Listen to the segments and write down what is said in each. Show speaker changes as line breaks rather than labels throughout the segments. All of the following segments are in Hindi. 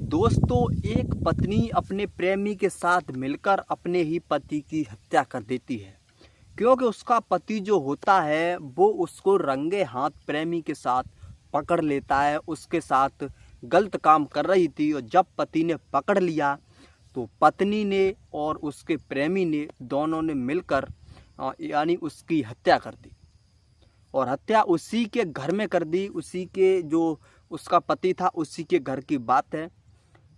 दोस्तों, एक पत्नी अपने प्रेमी के साथ मिलकर अपने ही पति की हत्या कर देती है, क्योंकि उसका पति जो होता है वो उसको रंगे हाथ प्रेमी के साथ पकड़ लेता है। उसके साथ गलत काम कर रही थी और जब पति ने पकड़ लिया तो पत्नी ने और उसके प्रेमी ने दोनों ने मिलकर यानी उसकी हत्या कर दी। और हत्या उसी के घर में कर दी, उसी के जो उसका पति था उसी के घर की बात है।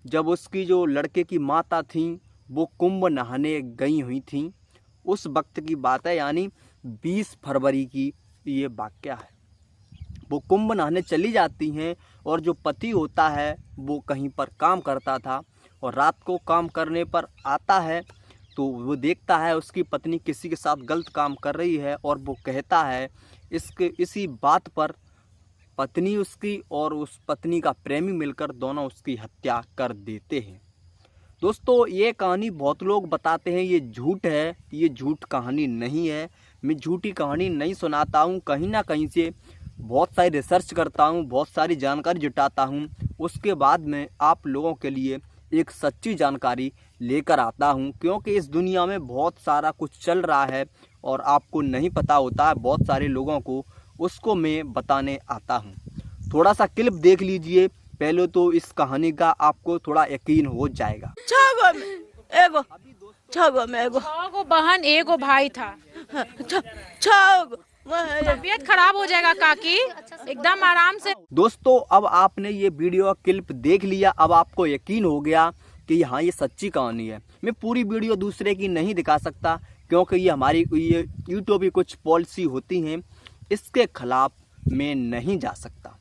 जब उसकी जो लड़के की माता थी वो कुंभ नहाने गई हुई थी, उस वक्त की बात है, यानी 20 फरवरी की ये वाकया है। वो कुंभ नहाने चली जाती हैं और जो पति होता है वो कहीं पर काम करता था और रात को काम करने पर आता है तो वो देखता है उसकी पत्नी किसी के साथ गलत काम कर रही है और वो कहता है इसी बात पर पत्नी उसकी और उस पत्नी का प्रेमी मिलकर दोनों उसकी हत्या कर देते हैं। दोस्तों, ये कहानी बहुत लोग बताते हैं ये झूठ है, ये झूठ कहानी नहीं है। मैं झूठी कहानी नहीं सुनाता हूँ, कहीं ना कहीं से बहुत सारी रिसर्च करता हूँ, बहुत सारी जानकारी जुटाता हूँ, उसके बाद में आप लोगों के लिए एक सच्ची जानकारी लेकर आता हूँ। क्योंकि इस दुनिया में बहुत सारा कुछ चल रहा है और आपको नहीं पता होता है बहुत सारे लोगों को, उसको मैं बताने आता हूँ। थोड़ा सा क्लिप देख लीजिए पहले, तो इस कहानी का आपको थोड़ा यकीन हो जाएगा।
एगो बहन एगो भाई था। तबीयत खराब हो जाएगा काकी, एकदम आराम से।
दोस्तों, अब आपने ये वीडियो क्लिप देख लिया, अब आपको यकीन हो गया कि हाँ ये सच्ची कहानी है। मैं पूरी वीडियो दूसरे की नहीं दिखा सकता क्योंकि ये हमारी ये यूट्यूब की कुछ पॉलिसी होती हैं, इसके खिलाफ मैं नहीं जा सकता।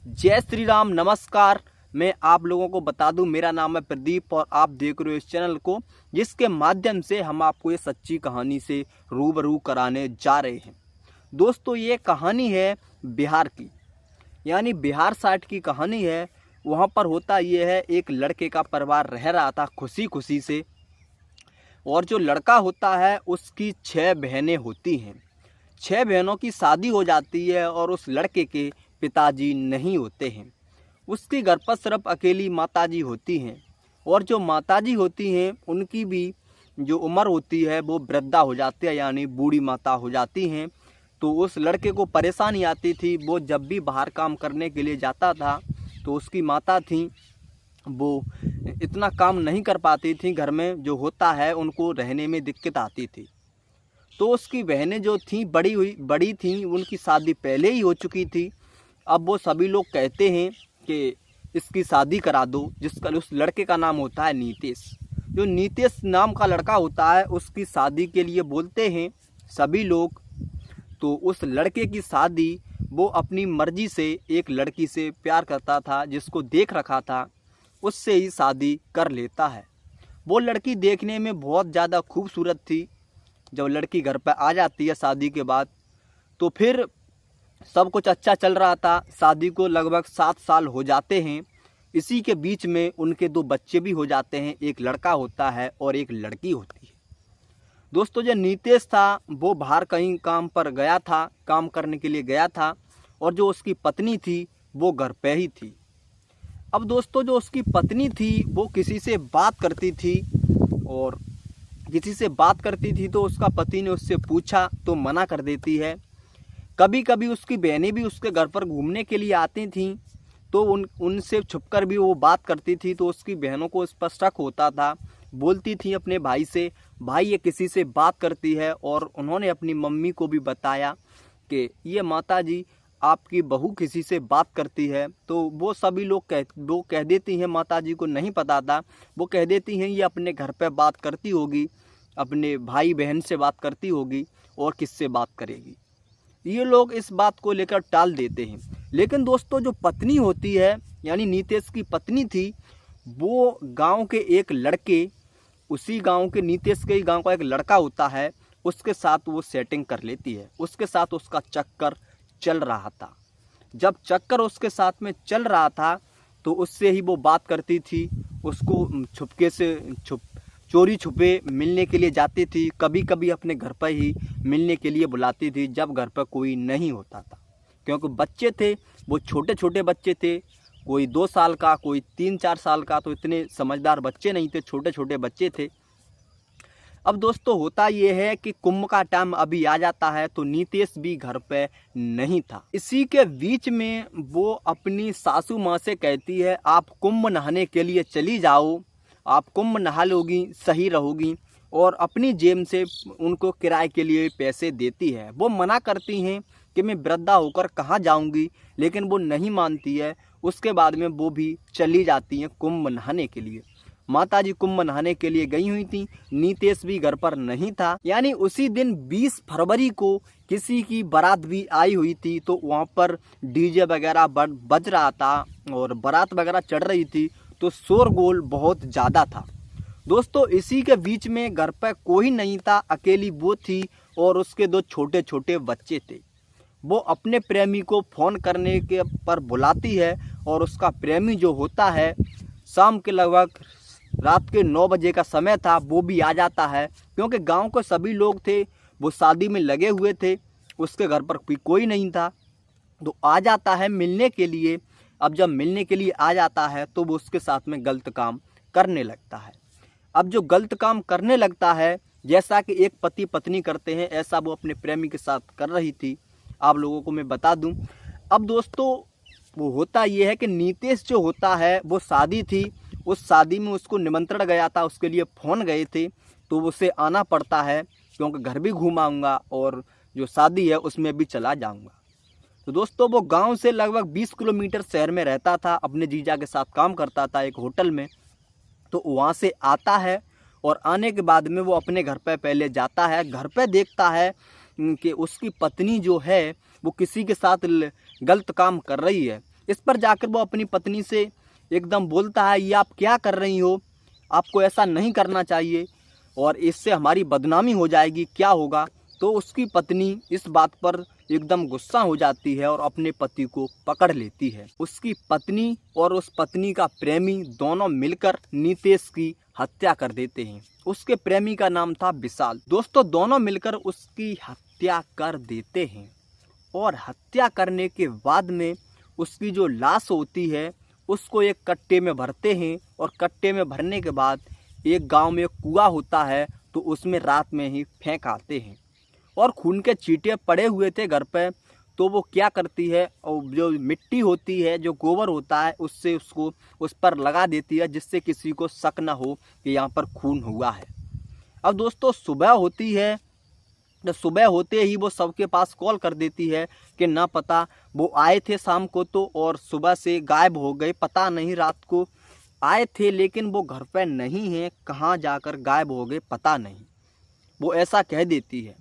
जय श्री राम, नमस्कार। मैं आप लोगों को बता दूं, मेरा नाम है प्रदीप और आप देख रहे हो इस चैनल को जिसके माध्यम से हम आपको ये सच्ची कहानी से रूबरू कराने जा रहे हैं। दोस्तों, ये कहानी है बिहार की, यानी बिहार साइड की कहानी है। वहाँ पर होता ये है, एक लड़के का परिवार रह रहा था खुशी खुशी से, और जो लड़का होता है उसकी 6 बहनें होती हैं। 6 बहनों की शादी हो जाती है और उस लड़के के पिताजी नहीं होते हैं। उसके घर पर सिर्फ अकेली माताजी होती हैं, और जो माताजी होती हैं उनकी भी जो उम्र होती है वो वृद्धा हो जाती है, यानी बूढ़ी माता हो जाती हैं। तो उस लड़के को परेशानी आती थी, वो जब भी बाहर काम करने के लिए जाता था तो उसकी माता थी वो इतना काम नहीं कर पाती थी, घर में जो होता है उनको रहने में दिक्कत आती थी। तो उसकी बहनें जो थीं बड़ी थीं, उनकी शादी पहले ही हो चुकी थी। अब वो सभी लोग कहते हैं कि इसकी शादी करा दो, जिसका उस लड़के का नाम होता है नीतीश। जो नीतीश नाम का लड़का होता है उसकी शादी के लिए बोलते हैं सभी लोग। तो उस लड़के की शादी वो अपनी मर्जी से एक लड़की से प्यार करता था, जिसको देख रखा था, उससे ही शादी कर लेता है। वो लड़की देखने में बहुत ज़्यादा खूबसूरत थी। जब लड़की घर पर आ जाती है शादी के बाद तो फिर सब कुछ अच्छा चल रहा था। शादी को लगभग 7 साल हो जाते हैं। इसी के बीच में उनके 2 बच्चे भी हो जाते हैं, एक लड़का होता है और एक लड़की होती है। दोस्तों, जो नीतीश था वो बाहर कहीं काम पर गया था, काम करने के लिए गया था, और जो उसकी पत्नी थी वो घर पे ही थी। अब दोस्तों, जो उसकी पत्नी थी वो किसी से बात करती थी, और किसी से बात करती थी तो उसका पति ने उससे पूछा तो मना कर देती है। कभी कभी उसकी बहनें भी उसके घर पर घूमने के लिए आती थीं तो उनसे छुपकर भी वो बात करती थी। तो उसकी बहनों को इस पर शक होता था, बोलती थी अपने भाई से, भाई ये किसी से बात करती है। और उन्होंने अपनी मम्मी को भी बताया कि ये माताजी आपकी बहू किसी से बात करती है। तो वो सभी लोग वो कह देती हैं, माताजी को नहीं पता था, वो कह देती हैं ये अपने घर पे बात करती होगी, अपने भाई बहन से बात करती होगी, और किससे बात करेगी। ये लोग इस बात को लेकर टाल देते हैं। लेकिन दोस्तों, जो पत्नी होती है, यानी नीतीश की पत्नी थी, वो गांव के एक लड़के, उसी गांव के नीतीश के ही गांव का एक लड़का होता है, उसके साथ वो सेटिंग कर लेती है। उसके साथ उसका चक्कर चल रहा था। जब चक्कर उसके साथ में चल रहा था तो उससे ही वो बात करती थी, उसको छुपके से चोरी छुपे मिलने के लिए जाती थी। कभी कभी अपने घर पर ही मिलने के लिए बुलाती थी जब घर पर कोई नहीं होता था, क्योंकि बच्चे थे, वो छोटे छोटे बच्चे थे कोई 2 साल का, कोई 3-4 साल का, तो इतने समझदार बच्चे नहीं थे, छोटे छोटे बच्चे थे। अब दोस्तों होता ये है कि कुंभ का टाइम अभी आ जाता है तो नीतीश भी घर पे नहीं था। इसी के बीच में वो अपनी सासू माँ से कहती है आप कुंभ नहाने के लिए चली जाओ, आप कुंभ नहा लोगी, सही रहोगी, और अपनी जेब से उनको किराए के लिए पैसे देती है। वो मना करती हैं कि मैं वृद्धा होकर कहाँ जाऊंगी, लेकिन वो नहीं मानती है। उसके बाद में वो भी चली जाती हैं कुंभ नहाने के लिए। माताजी कुंभ नहाने के लिए गई हुई थी, नीतीश भी घर पर नहीं था। यानी उसी दिन 20 फरवरी को किसी की बारात भी आई हुई थी, तो वहाँ पर डीजे वगैरह बज रहा था और बारात वगैरह चढ़ रही थी, तो शोरगुल बहुत ज़्यादा था। दोस्तों इसी के बीच में घर पर कोई नहीं था, अकेली वो थी और उसके 2 छोटे छोटे बच्चे थे। वो अपने प्रेमी को फ़ोन करने के पर बुलाती है और उसका प्रेमी जो होता है शाम के लगभग रात के 9 बजे का समय था, वो भी आ जाता है, क्योंकि गांव के सभी लोग थे वो शादी में लगे हुए थे, उसके घर पर भी कोई नहीं था, तो आ जाता है मिलने के लिए। अब जब मिलने के लिए आ जाता है तो वो उसके साथ में गलत काम करने लगता है। अब जो गलत काम करने लगता है, जैसा कि एक पति पत्नी करते हैं, ऐसा वो अपने प्रेमी के साथ कर रही थी। आप लोगों को मैं बता दूं। अब दोस्तों वो होता ये है कि नीतीश जो होता है वो शादी थी, उस शादी में उसको निमंत्रण गया था, उसके लिए फ़ोन गए थे, तो उसे आना पड़ता है, क्योंकि घर भी घूम आऊँगा और जो शादी है उसमें भी चला जाऊँगा। तो दोस्तों वो गांव से लगभग 20 किलोमीटर शहर में रहता था, अपने जीजा के साथ काम करता था एक होटल में। तो वहाँ से आता है और आने के बाद में वो अपने घर पे पहले जाता है। घर पे देखता है कि उसकी पत्नी जो है वो किसी के साथ गलत काम कर रही है। इस पर जाकर वो अपनी पत्नी से एकदम बोलता है, ये आप क्या कर रही हो, आपको ऐसा नहीं करना चाहिए और इससे हमारी बदनामी हो जाएगी, क्या होगा। तो उसकी पत्नी इस बात पर एकदम गुस्सा हो जाती है और अपने पति को पकड़ लेती है। उसकी पत्नी और उस पत्नी का प्रेमी दोनों मिलकर नीतीश की हत्या कर देते हैं। उसके प्रेमी का नाम था विशाल। दोस्तों दोनों मिलकर उसकी हत्या कर देते हैं और हत्या करने के बाद में उसकी जो लाश होती है उसको एक कट्टे में भरते हैं और कट्टे में भरने के बाद एक गांव में कुआं होता है, तो उसमें रात में ही फेंक आते हैं। और खून के छींटे पड़े हुए थे घर पे, तो वो क्या करती है, और जो मिट्टी होती है, जो गोबर होता है, उससे उसको उस पर लगा देती है, जिससे किसी को शक ना हो कि यहाँ पर खून हुआ है। अब दोस्तों सुबह होती है, तो सुबह होते ही वो सबके पास कॉल कर देती है कि ना पता वो आए थे शाम को तो और सुबह से गायब हो गए, पता नहीं रात को आए थे लेकिन वो घर पर नहीं है, कहाँ जाकर गायब हो गए पता नहीं, वो ऐसा कह देती है।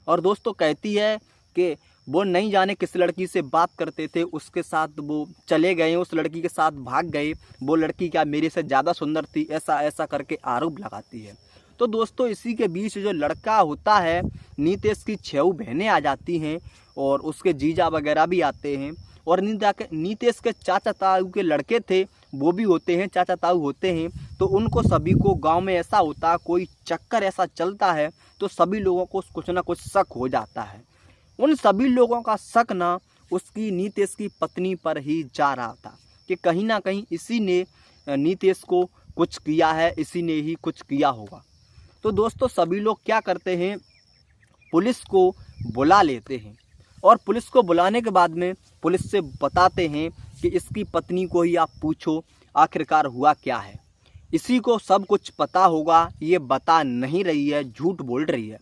और दोस्तों कहती है कि वो नहीं जाने किस लड़की से बात करते थे, उसके साथ वो चले गए, उस लड़की के साथ भाग गए, वो लड़की क्या मेरे से ज़्यादा सुंदर थी, ऐसा ऐसा करके आरोप लगाती है। तो दोस्तों इसी के बीच जो लड़का होता है, नीतीश की 6 बहनें आ जाती हैं और उसके जीजा वगैरह भी आते हैं, और नीतीश के चाचा ताऊ के लड़के थे वो भी होते हैं, चाचा ताऊ होते हैं। तो उनको सभी को गांव में ऐसा होता है, कोई चक्कर ऐसा चलता है, तो सभी लोगों को कुछ ना कुछ शक हो जाता है। उन सभी लोगों का शक ना उसकी नीतीश की पत्नी पर ही जा रहा था कि कहीं ना कहीं इसी ने नीतीश को कुछ किया है, इसी ने ही कुछ किया होगा। तो दोस्तों सभी लोग क्या करते हैं, पुलिस को बुला लेते हैं और पुलिस को बुलाने के बाद में पुलिस से बताते हैं कि इसकी पत्नी को ही आप पूछो आखिरकार हुआ क्या है, इसी को सब कुछ पता होगा, ये बता नहीं रही है, झूठ बोल रही है।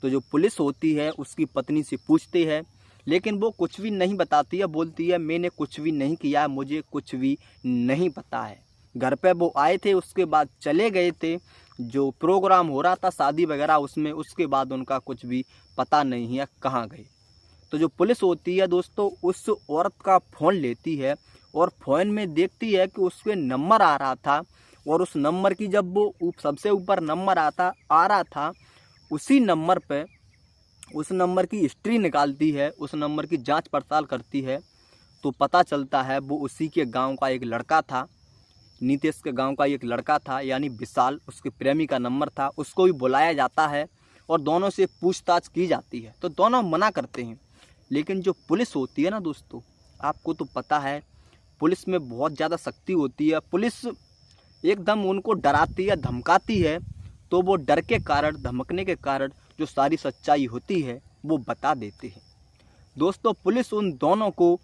तो जो पुलिस होती है उसकी पत्नी से पूछते हैं, लेकिन वो कुछ भी नहीं बताती है, बोलती है मैंने कुछ भी नहीं किया, मुझे कुछ भी नहीं पता है। घर पे वो आए थे, उसके बाद चले गए थे, जो प्रोग्राम हो रहा था शादी वगैरह उसमें, उसके बाद उनका कुछ भी पता नहीं है कहाँ गए। तो जो पुलिस होती है दोस्तों उस औरत का फ़ोन लेती है और फ़ोन में देखती है कि उसके नंबर आ रहा था, और उस नंबर की जब वो सबसे ऊपर नंबर आ रहा था, उसी नंबर पे उस नंबर की हिस्ट्री निकालती है, उस नंबर की जांच पड़ताल करती है, तो पता चलता है वो उसी के गांव का एक लड़का था, नीतीश के गांव का एक लड़का था, यानी विशाल उसके प्रेमी का नंबर था। उसको भी बुलाया जाता है और दोनों से पूछताछ की जाती है, तो दोनों मना करते हैं। लेकिन जो पुलिस होती है ना दोस्तों, आपको तो पता है पुलिस में बहुत ज़्यादा शक्ति होती है। पुलिस एकदम उनको डराती है, धमकाती है, तो वो डर के कारण, धमकने के कारण जो सारी सच्चाई होती है वो बता देते हैं। दोस्तों पुलिस उन दोनों को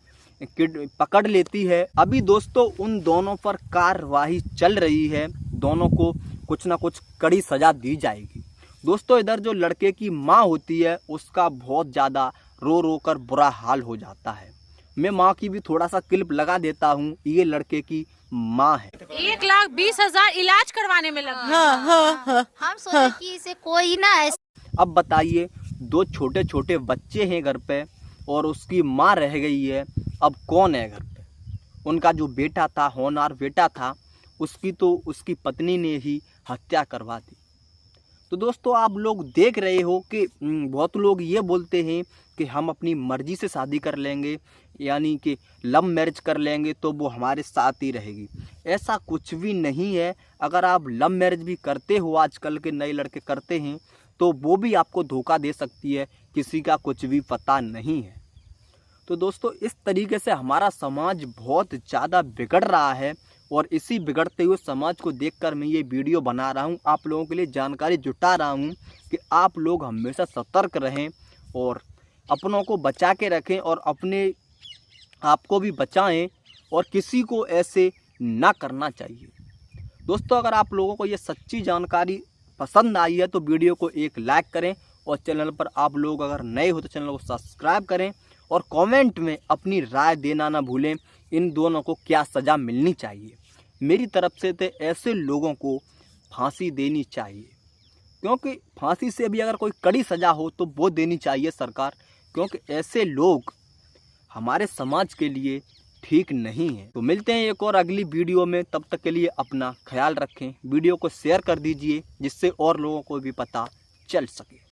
पकड़ लेती है। अभी दोस्तों उन दोनों पर कार्रवाई चल रही है, दोनों को कुछ ना कुछ कड़ी सज़ा दी जाएगी। दोस्तों इधर जो लड़के की माँ होती है उसका बहुत ज़्यादा रो रो कर बुरा हाल हो जाता है। मैं माँ की भी थोड़ा सा क्लिप लगा देता हूँ। ये लड़के की माँ है।
1,20,000 इलाज करवाने में लगा।
हाँ। हम सोचे कि इसे कोई ना
अब बताइए, 2 छोटे छोटे बच्चे हैं घर पे और उसकी माँ रह गई है। अब कौन है घर पे? उनका जो बेटा था, होनहार बेटा था, उसकी तो उसकी पत्नी ने ही हत्या करवा दी। तो दोस्तों आप लोग देख रहे हो कि बहुत लोग ये बोलते हैं कि हम अपनी मर्ज़ी से शादी कर लेंगे, यानी कि लव मैरिज कर लेंगे तो वो हमारे साथ ही रहेगी। ऐसा कुछ भी नहीं है। अगर आप लव मैरिज भी करते हो, आजकल के नए लड़के करते हैं, तो वो भी आपको धोखा दे सकती है। किसी का कुछ भी पता नहीं है। तो दोस्तों इस तरीके से हमारा समाज बहुत ज़्यादा बिगड़ रहा है और इसी बिगड़ते हुए समाज को देखकर मैं ये वीडियो बना रहा हूँ। आप लोगों के लिए जानकारी जुटा रहा हूँ कि आप लोग हमेशा सतर्क रहें और अपनों को बचा के रखें और अपने आप को भी बचाएं और किसी को ऐसे ना करना चाहिए। दोस्तों अगर आप लोगों को ये सच्ची जानकारी पसंद आई है तो वीडियो को एक लाइक करें और चैनल पर आप लोग अगर नए हो तो चैनल को सब्सक्राइब करें और कमेंट में अपनी राय देना ना भूलें। इन दोनों को क्या सज़ा मिलनी चाहिए? मेरी तरफ से तो ऐसे लोगों को फांसी देनी चाहिए, क्योंकि फांसी से भी अगर कोई कड़ी सज़ा हो तो वो देनी चाहिए सरकार, क्योंकि ऐसे लोग हमारे समाज के लिए ठीक नहीं है। तो मिलते हैं एक और अगली वीडियो में, तब तक के लिए अपना ख्याल रखें। वीडियो को शेयर कर दीजिए जिससे और लोगों को भी पता चल सके।